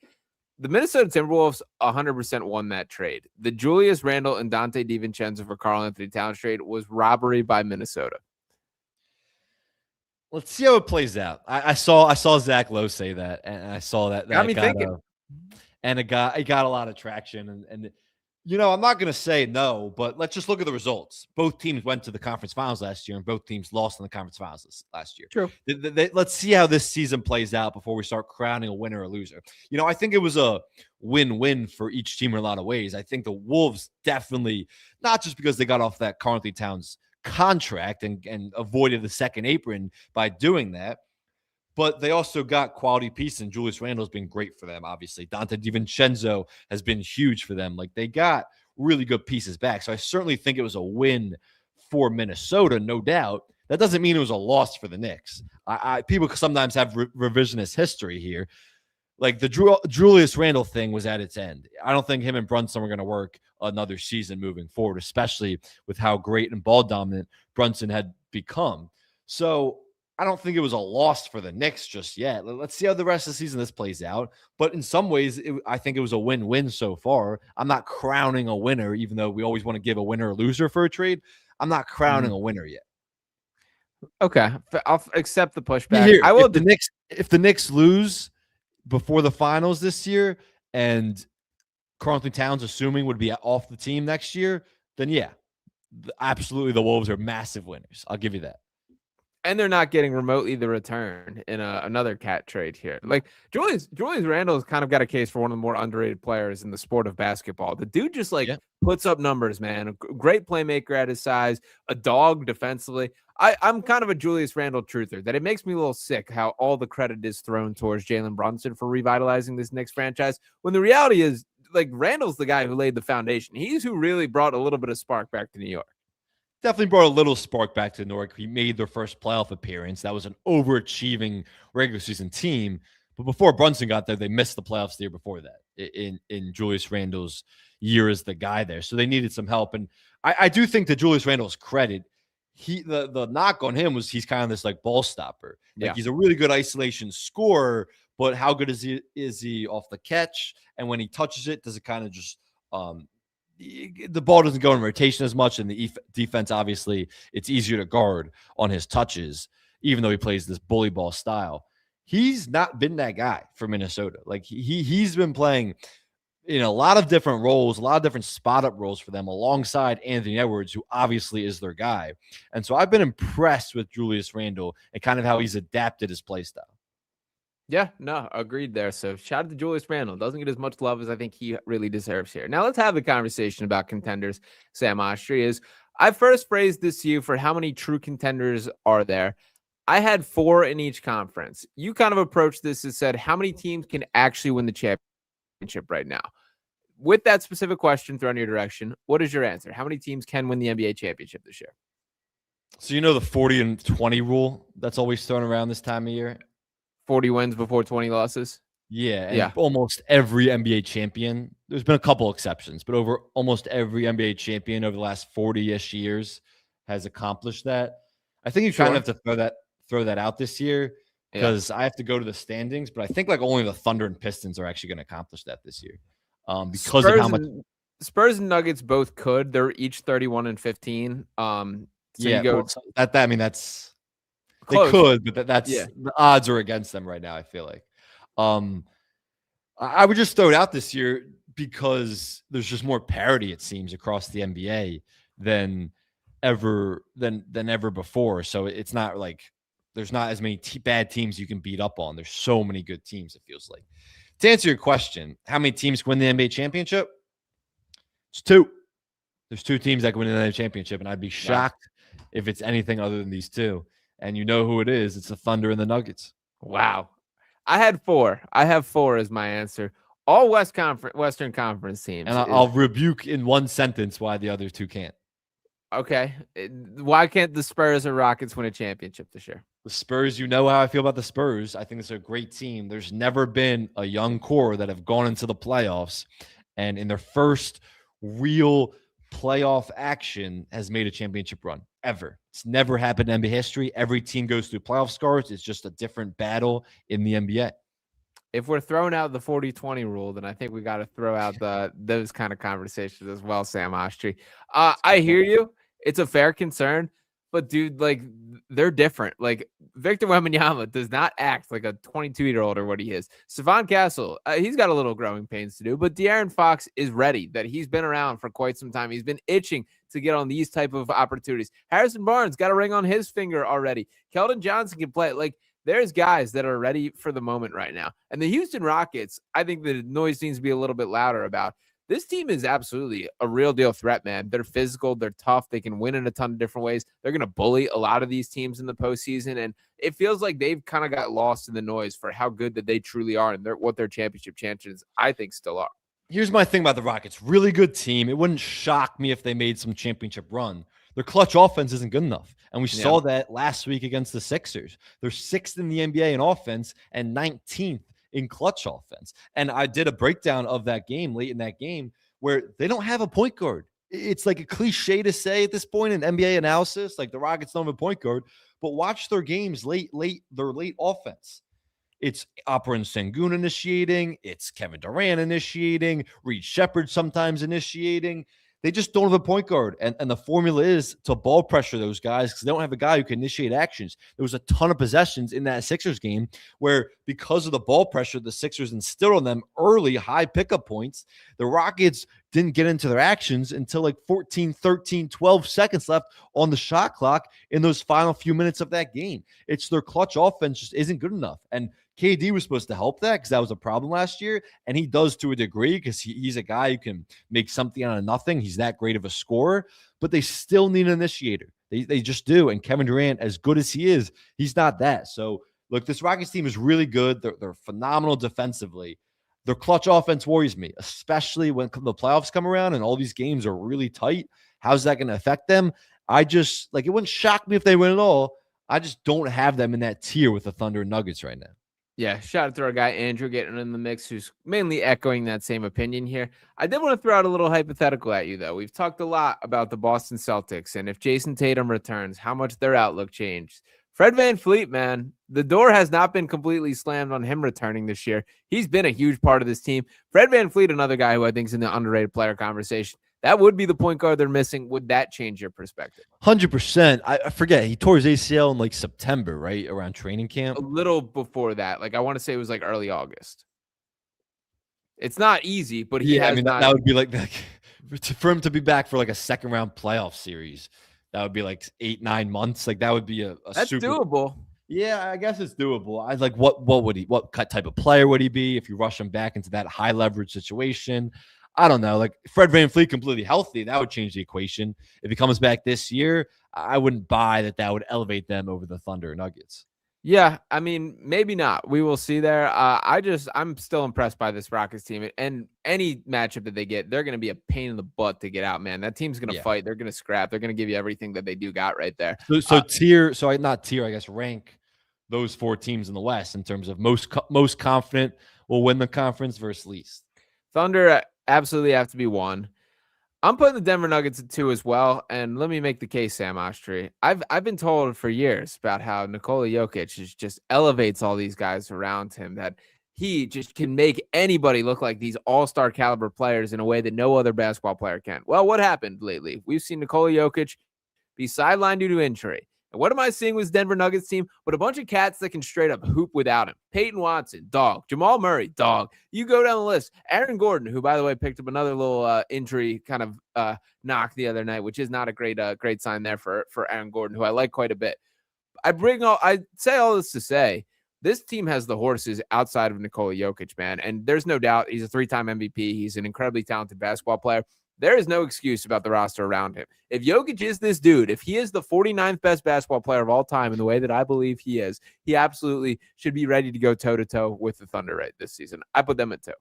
A: The Minnesota Timberwolves 100% won that trade. The Julius Randle and Dante DiVincenzo for Karl-Anthony Towns trade was robbery by Minnesota.
B: Let's see how it plays out. I saw Zach Lowe say that, and I saw that
A: Got me thinking.
B: And it got a lot of traction. And you know, I'm not going to say no, but let's just look at the results. Both teams went to the conference finals last year, and both teams lost in the conference finals last year.
A: True.
B: Let's see how this season plays out before we start crowning a winner or loser. You know, I think it was a win-win for each team in a lot of ways. I think the Wolves definitely, not just because they got off that Karl-Anthony Towns contract and avoided the second apron by doing that, but they also got quality pieces, and Julius Randle's been great for them, obviously. Dante DiVincenzo has been huge for them. Like, they got really good pieces back. So I certainly think it was a win for Minnesota, no doubt. That doesn't mean it was a loss for the Knicks. People sometimes have revisionist history here. Like, the Julius Randle thing was at its end. I don't think him and Brunson were going to work another season moving forward, especially with how great and ball dominant Brunson had become. So I don't think it was a loss for the Knicks just yet. Let's see how the rest of the season this plays out. But in some ways, I think it was a win-win so far. I'm not crowning a winner, even though we always want to give a winner or loser for a trade. I'm not crowning a winner yet.
A: Okay, I'll accept the pushback.
B: Here,
A: I will.
B: If the Knicks lose before the finals this year, and Karl-Anthony Towns, assuming, would be off the team next year, then yeah, absolutely, the Wolves are massive winners. I'll give you that.
A: And they're not getting remotely the return in another cat trade here. Like, Julius Randle has kind of got a case for one of the more underrated players in the sport of basketball. The dude just puts up numbers, man. A great playmaker at his size, a dog defensively. I'm kind of a Julius Randle truther, that it makes me a little sick how all the credit is thrown towards Jaylen Brunson for revitalizing this Knicks franchise, when the reality is, like, Randle's the guy who laid the foundation. He's who really brought a little bit of spark back to New York.
B: Definitely brought a little spark back to Newark. He made their first playoff appearance. That was an overachieving regular season team. But before Brunson got there, they missed the playoffs the year before that in Julius Randle's year as the guy there. So they needed some help. And I do think to Julius Randle's credit, the knock on him was he's kind of this like ball stopper. Like, he's a really good isolation scorer, but how good is he off the catch? And when he touches it, does it kind of just the ball doesn't go in rotation as much, and the defense, obviously, it's easier to guard on his touches, even though he plays this bully ball style. He's not been that guy for Minnesota. Like, he's been playing in a lot of different roles, a lot of different spot-up roles for them alongside Anthony Edwards, who obviously is their guy. And so I've been impressed with Julius Randle and kind of how he's adapted his play style.
A: Yeah, no, agreed there. So shout out to Julius Randle. Doesn't get as much love as I think he really deserves here. Now let's have the conversation about contenders, Sam Oshtry. I first phrased this to you for how many true contenders are there. I had 4 in each conference. You kind of approached this and said, how many teams can actually win the championship right now? With that specific question thrown your direction, what is your answer? How many teams can win the NBA championship this year?
B: So you know the 40 and 20 rule that's always thrown around this time of year?
A: 40 wins before 20 losses.
B: Yeah. And almost every NBA champion, there's been a couple exceptions, but over almost every NBA champion over the last 40-ish years has accomplished that. I think you kind of have to throw that out this year, because I have to go to the standings, but I think like only the Thunder and Pistons are actually going to accomplish that this year. Because of how much
A: Spurs and Nuggets both could. They're each 31 and 15.
B: That's
A: close.
B: They could, but that's the odds are against them right now, I feel like. I would just throw it out this year because there's just more parity, it seems, across the NBA than ever before. So it's not like there's not as many bad teams you can beat up on. There's so many good teams, it feels like. To answer your question, how many teams can win the NBA championship? It's 2. There's 2 teams that can win the NBA championship, and I'd be shocked if it's anything other than these two. And you know who it is. It's the Thunder and the Nuggets.
A: Wow. I had 4. I have 4 as my answer. All Western Conference teams.
B: And I'll rebuke in one sentence why the other two can't.
A: Okay. Why can't the Spurs or Rockets win a championship this year?
B: The Spurs, you know how I feel about the Spurs. I think it's a great team. There's never been a young core that have gone into the playoffs and in their first real playoff action has made a championship run ever. It's never happened in NBA history. Every team goes through playoff scars. It's just a different battle in the NBA.
A: If we're throwing out the 40-20 rule, then I think we got to throw out those kind of conversations as well, Sam Oshtry. I hear you. It's a fair concern, but dude, like they're different. Like Victor Wembanyama does not act like a 22-year-old or what he is. Stephon Castle, he's got a little growing pains to do, but De'Aaron Fox is ready. That he's been around for quite some time. He's been itching to get on these type of opportunities. Harrison Barnes got a ring on his finger already. Keldon Johnson can play. Like there's guys that are ready for the moment right now. And the Houston Rockets, I think the noise needs to be a little bit louder about. This team is absolutely a real deal threat, man. They're physical. They're tough. They can win in a ton of different ways. They're going to bully a lot of these teams in the postseason. And it feels like they've kind of got lost in the noise for how good that they truly are and what their championship chances, I think, still are.
B: Here's my thing about the Rockets. Really good team. It wouldn't shock me if they made some championship run. Their clutch offense isn't good enough. And we saw that last week against the Sixers. They're 6th in the NBA in offense and 19th in clutch offense. And I did a breakdown of that game late in that game where they don't have a point guard. It's like a cliche to say at this point in NBA analysis, like the Rockets don't have a point guard, but watch their games their late offense. It's Alperen Sengun initiating. It's Kevin Durant initiating. Reed Shepherd sometimes initiating. They just don't have a point guard. And the formula is to ball pressure those guys because they don't have a guy who can initiate actions. There was a ton of possessions in that Sixers game where because of the ball pressure the Sixers instilled on them early high pickup points, the Rockets didn't get into their actions until like 14, 13, 12 seconds left on the shot clock in those final few minutes of that game. It's their clutch offense just isn't good enough. And KD was supposed to help that because that was a problem last year. And he does to a degree because he's a guy who can make something out of nothing. He's that great of a scorer, but they still need an initiator. They just do. And Kevin Durant, as good as he is, he's not that. So look, this Rockets team is really good. They're phenomenal defensively. Their clutch offense worries me, especially when the playoffs come around and all these games are really tight. How's that going to affect them? It wouldn't shock me if they win it all. I just don't have them in that tier with the Thunder and Nuggets right now.
A: Yeah, shout out to our guy Andrew getting in the mix, who's mainly echoing that same opinion here. I did want to throw out a little hypothetical at you, though. We've talked a lot about the Boston Celtics, and if Jason Tatum returns, how much their outlook changed. Fred VanVleet, man, the door has not been completely slammed on him returning this year. He's been a huge part of this team. Fred VanVleet, another guy who I think is in the underrated player conversation. That would be the point guard they're missing. Would that change your perspective?
B: 100%. I forget. He tore his ACL in like September, right? Around training camp.
A: A little before that. Like I want to say it was like early August. It's not easy, but
B: that would be like for him to be back for like a second round playoff series. That would be like 8-9 months. Like that would be
A: that's doable.
B: Yeah, I guess it's doable. I like what type of player would he be if you rush him back into that high leverage situation? I don't know. Like Fred VanVleet completely healthy, that would change the equation. If he comes back this year, I wouldn't buy that would elevate them over the Thunder or Nuggets.
A: Yeah, I mean, maybe not. We will see there. I'm still impressed by this Rockets team. And any matchup that they get, they're going to be a pain in the butt to get out, man. That team's going to fight. They're going to scrap. They're going to give you everything that they do got right there.
B: I guess rank those 4 teams in the West in terms of most confident will win the conference versus least.
A: Thunder absolutely have to be 1. I'm putting the Denver Nuggets at 2 as well. And let me make the case, Sam Oshtry. I've been told for years about how Nikola Jokic just elevates all these guys around him, that he just can make anybody look like these all-star caliber players in a way that no other basketball player can. Well, what happened lately? We've seen Nikola Jokic be sidelined due to injury. And what am I seeing with Denver Nuggets team? But a bunch of cats that can straight up hoop without him. Peyton Watson, dog. Jamal Murray, dog. You go down the list. Aaron Gordon, who, by the way, picked up another little injury kind of knock the other night, which is not a great sign there for Aaron Gordon, who I like quite a bit. I say all this to say, this team has the horses outside of Nikola Jokic, man. And there's no doubt he's a 3-time MVP. He's an incredibly talented basketball player. there is no excuse about the roster around him. If Jokic is this dude, if he is the 49th best basketball player of all time in the way that I believe he is, he absolutely should be ready to go toe-to-toe with the Thunder right this season. I put them at 2.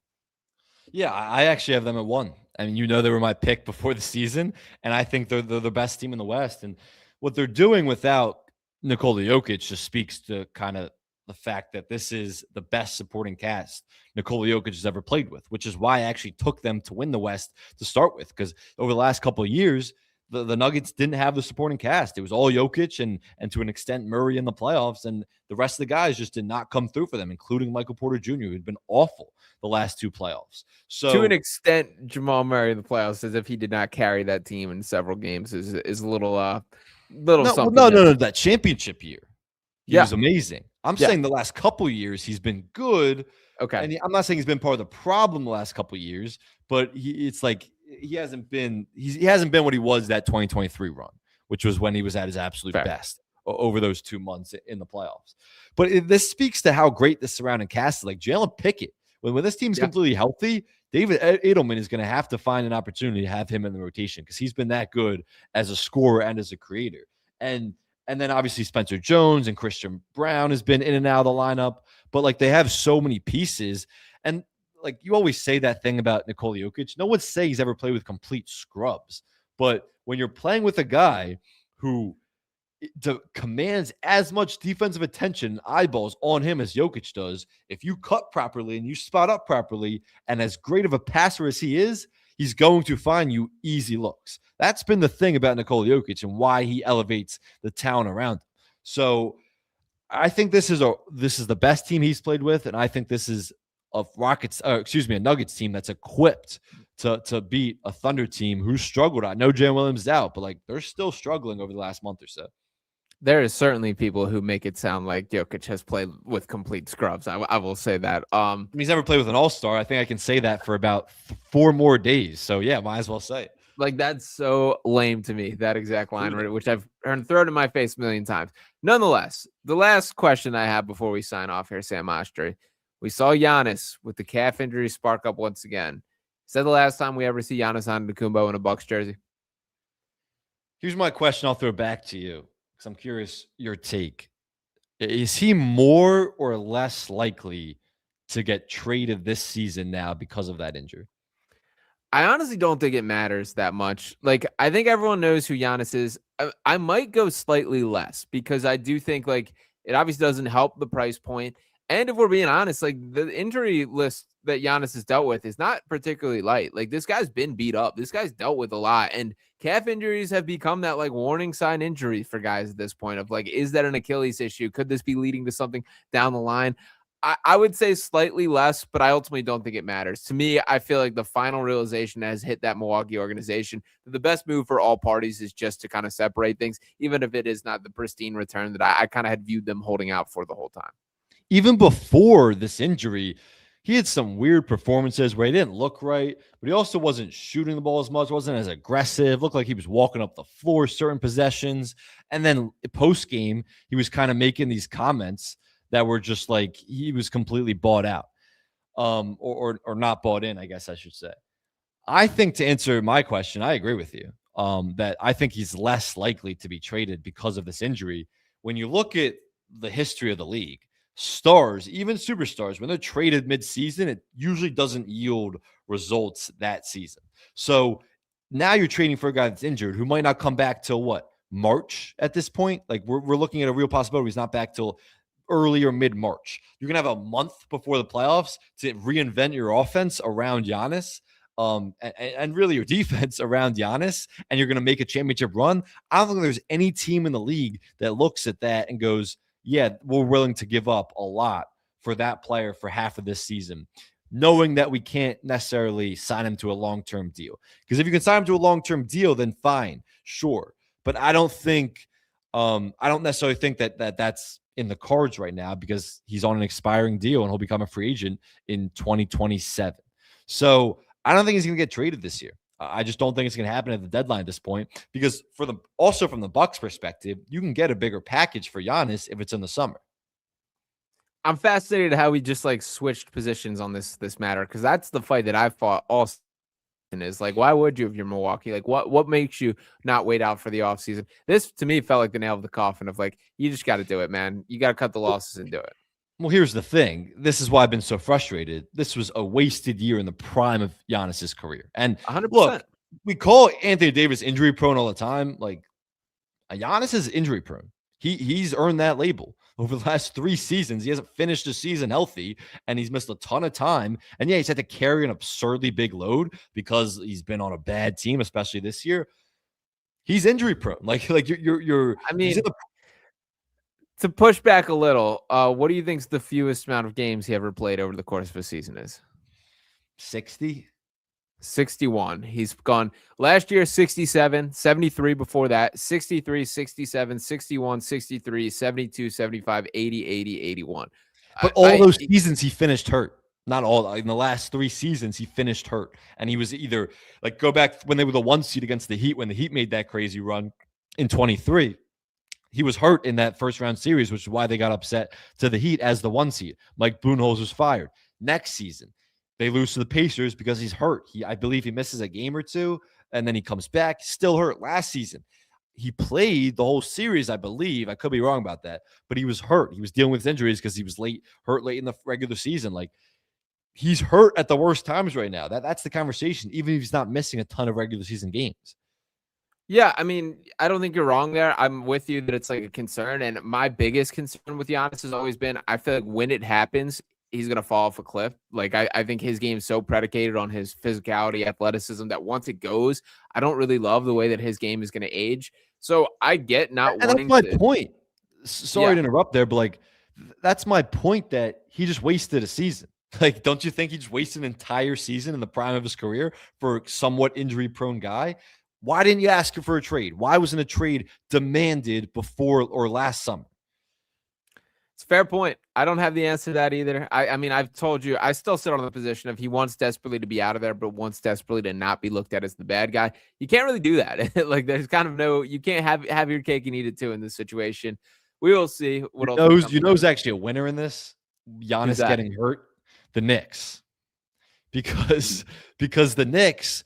B: Yeah, I actually have them at 1. I mean, they were my pick before the season, and I think they're the best team in the West. And what they're doing without Nikola Jokic just speaks to kind of the fact that this is the best supporting cast Nikola Jokic has ever played with, which is why I actually took them to win the West to start with. Because over the last couple of years, the Nuggets didn't have the supporting cast. It was all Jokic and to an extent Murray in the playoffs, and the rest of the guys just did not come through for them, including Michael Porter Jr., who'd been awful the last 2 playoffs. So
A: to an extent, Jamal Murray in the playoffs, as if he did not carry that team in several games, is a little something.
B: No, that championship year, he was amazing. I'm
A: Yeah.
B: saying the last couple of years he's been good.
A: Okay.
B: And I'm not saying he's been part of the problem the last couple of years, but it's like he hasn't been what he was that 2023 run, which was when he was at his absolute best over those 2 months in the playoffs. But this speaks to how great the surrounding cast is. Like Jalen Pickett, when this team's completely healthy, David Edelman is going to have to find an opportunity to have him in the rotation because he's been that good as a scorer and as a creator. And then obviously Spencer Jones and Christian Brown has been in and out of the lineup, but like they have so many pieces. And like you always say that thing about Nikola Jokic, no one say he's ever played with complete scrubs. But when you're playing with a guy who commands as much defensive attention and eyeballs on him as Jokic does, if you cut properly and you spot up properly, and as great of a passer as he is, he's going to find you easy looks. That's been the thing about Nikola Jokic and why he elevates the talent around him. So I think this is the best team he's played with, and I think this is a Nuggets team that's equipped to beat a Thunder team who struggled. I know Jalen Williams is out, but like they're still struggling over the last month or so.
A: There is certainly people who make it sound like Jokic has played with complete scrubs. I will say that.
B: He's never played with an all-star. I think I can say that for about 4 more days. So yeah, might as well say it.
A: Like that's so lame to me, that exact line, which I've heard thrown in my face a million times. Nonetheless, the last question I have before we sign off here, Sam Oshtry. We saw Giannis with the calf injury spark up once again. Is that the last time we ever see Giannis Antetokounmpo in a Bucks jersey?
B: Here's my question. I'll throw it back to you because I'm curious your take. Is he more or less likely to get traded this season now because of that injury?
A: I honestly don't think it matters that much. Like, I think everyone knows who Giannis is. I might go slightly less because I do think like it obviously doesn't help the price point. And if we're being honest, like the injury list that Giannis has dealt with is not particularly light. Like this guy's been beat up. This guy's dealt with a lot. And calf injuries have become that like warning sign injury for guys at this point of like, is that an Achilles issue? Could this be leading to something down the line? I would say slightly less, but I ultimately don't think it matters. To me, I feel like the final realization has hit that Milwaukee organization that the best move for all parties is just to kind of separate things, even if it is not the pristine return that I kind of had viewed them holding out for the whole time.
B: Even before this injury, he had some weird performances where he didn't look right, but he also wasn't shooting the ball as much, wasn't as aggressive, looked like he was walking up the floor certain possessions. And then post-game, he was kind of making these comments that were just like he was completely bought out or not bought in, I guess I should say. I think to answer my question, I agree with you that I think he's less likely to be traded because of this injury. When you look at the history of the league, stars, even superstars, when they're traded mid-season, it usually doesn't yield results that season. So now you're trading for a guy that's injured who might not come back till what, March at this point? Like we're looking at a real possibility he's not back till early or mid-March. You're going to have a month before the playoffs to reinvent your offense around Giannis and really your defense around Giannis, and you're going to make a championship run. I don't think there's any team in the league that looks at that and goes, yeah, we're willing to give up a lot for that player for half of this season, knowing that we can't necessarily sign him to a long-term deal. Because if you can sign him to a long-term deal, then fine, sure. But I don't necessarily think that that's in the cards right now because he's on an expiring deal and he'll become a free agent in 2027. So I don't think he's going to get traded this year. I just don't think it's going to happen at the deadline at this point because also from the Bucks perspective, you can get a bigger package for Giannis if it's in the summer.
A: I'm fascinated how we just like switched positions on this matter because that's the fight that I've fought all is. Like, why would you if you're Milwaukee? Like, what makes you not wait out for the offseason? This, to me, felt like the nail of the coffin of, like, you just got to do it, man. You got to cut the losses and do it.
B: Well, here's the thing. This is why I've been so frustrated. This was a wasted year in the prime of Giannis's career. And
A: 100%.
B: look, we call Anthony Davis injury prone all the time. Like, Giannis is injury prone. He's earned that label over the last 3 seasons. He hasn't finished a season healthy, and he's missed a ton of time. And yeah, he's had to carry an absurdly big load because he's been on a bad team, especially this year. He's injury prone. Like you're.
A: I mean, to push back a little, what do you think's the fewest amount of games he ever played over the course of a season is?
B: 60.
A: 61. He's gone last year 67, 73 before that, 63, 67, 61, 63, 72, 75, 80, 80, 81.
B: But all those seasons he finished hurt. Not all. In the last 3 seasons he finished hurt. And he was either like, go back when they were the 1 seed against the Heat, when the Heat made that crazy run in 23. He was hurt in that first round series, which is why they got upset to the Heat as the 1 seed. Mike Budenholzer was fired. Next season, they lose to the Pacers because he's hurt. I believe he misses a game or 2, and then he comes back, still hurt. Last season, he played the whole series, I believe. I could be wrong about that, but he was hurt. He was dealing with injuries because he was hurt late in the regular season. Like, he's hurt at the worst times right now. That's the conversation, even if he's not missing a ton of regular season games.
A: Yeah, I mean, I don't think you're wrong there. I'm with you that it's like a concern. And my biggest concern with Giannis has always been, I feel like when it happens, he's going to fall off a cliff. Like, I think his game's so predicated on his physicality, athleticism, that once it goes, I don't really love the way that his game is going to age. So I get not wanting
B: to. That's my point. Sorry to interrupt there, but like, that's my point, that he just wasted a season. Like, don't you think he just wasted an entire season in the prime of his career for a somewhat injury-prone guy? Why didn't you ask for a trade? Why wasn't a trade demanded before or last summer?
A: It's a fair point. I don't have the answer to that either. I mean, I've told you, I still sit on the position of he wants desperately to be out of there, but wants desperately to not be looked at as the bad guy. You can't really do that. Like, there's kind of you can't have your cake and eat it too in this situation. We will see what else.
B: You know who's actually a winner in this? Giannis getting hurt? The Knicks. Because the Knicks,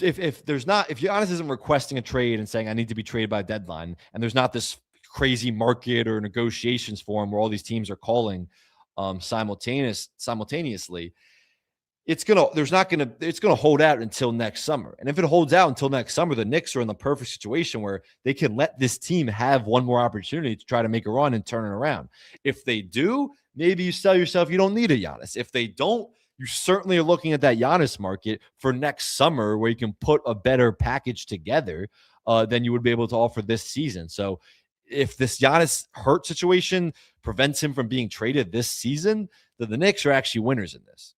B: if Giannis isn't requesting a trade and saying I need to be traded by deadline, and there's not this crazy market or negotiations for him where all these teams are calling simultaneously, it's gonna hold out until next summer. And if it holds out until next summer, the Knicks are in the perfect situation where they can let this team have one more opportunity to try to make a run and turn it around. If they do, maybe you sell yourself, you don't need a Giannis. If they don't, you certainly are looking at that Giannis market for next summer where you can put a better package together than you would be able to offer this season. So if this Giannis hurt situation prevents him from being traded this season, then the Knicks are actually winners in this.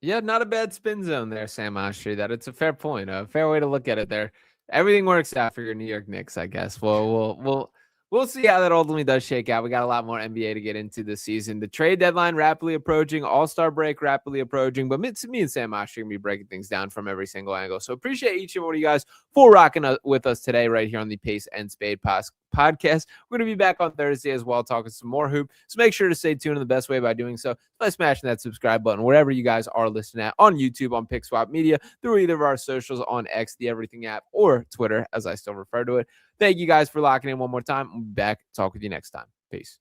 A: Yeah, not a bad spin zone there, Sam Oshtry. That it's a fair point, a fair way to look at it there. Everything works out for your New York Knicks, I guess. We'll see how that ultimately does shake out. We got a lot more NBA to get into this season. The trade deadline rapidly approaching, All-Star break rapidly approaching. But me and Sam Oshtry are going to be breaking things down from every single angle. So appreciate each and one of you guys for rocking with us today right here on the Pace and Spade podcast. We're going to be back on Thursday as well, talking some more hoop. So make sure to stay tuned in the best way by doing so by smashing that subscribe button wherever you guys are listening at, on YouTube, on Pick Swap Media, through either of our socials, on X, the Everything app, or Twitter, as I still refer to it. Thank you guys for locking in one more time. We'll be back. Talk with you next time. Peace.